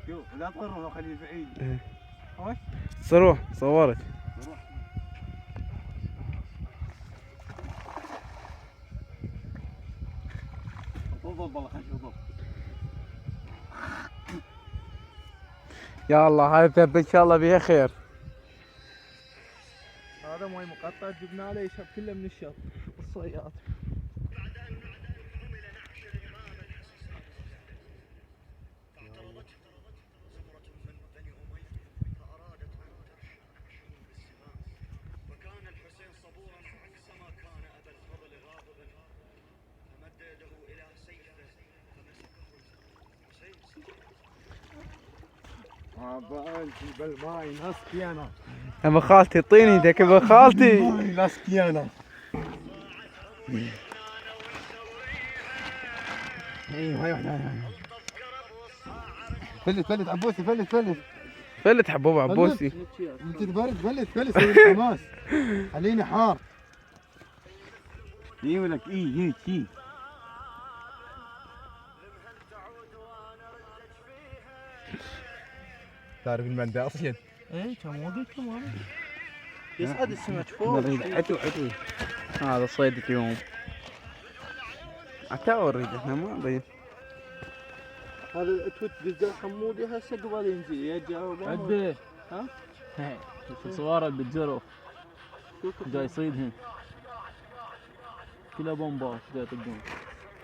شوف لا تغروا خليه بعيد. ايه صاروخ صورت. تضرب والله خليه يضرب. يا الله هاي الذبة ان شاء الله بيها خير. هذا ماي مقطع جبنا له يشرب كله من الشط الصياد. بالماي نسقي انا. ابو خالتي اعطيني يدك ابو خالتي. نسقي انا. ايوه هاي واحدة هاي. فلت عبوسي فلت. فلت حبوب عبوسي. انت فلت سوي حماس. خليني حار. ايوه لك هيك هيك. تعرف المندى اصلا؟ ايه كم وقت كمان يصعد السمك فوق. عتوي هذا صيد اليوم. حتى اوريك احنا ما ضيف. هذا توت دزا حمودي هسه قبل ينزل يرجع عده. ها؟ صواره بالجرف جاي يصيدهن كلها بومبات جاي يطقون.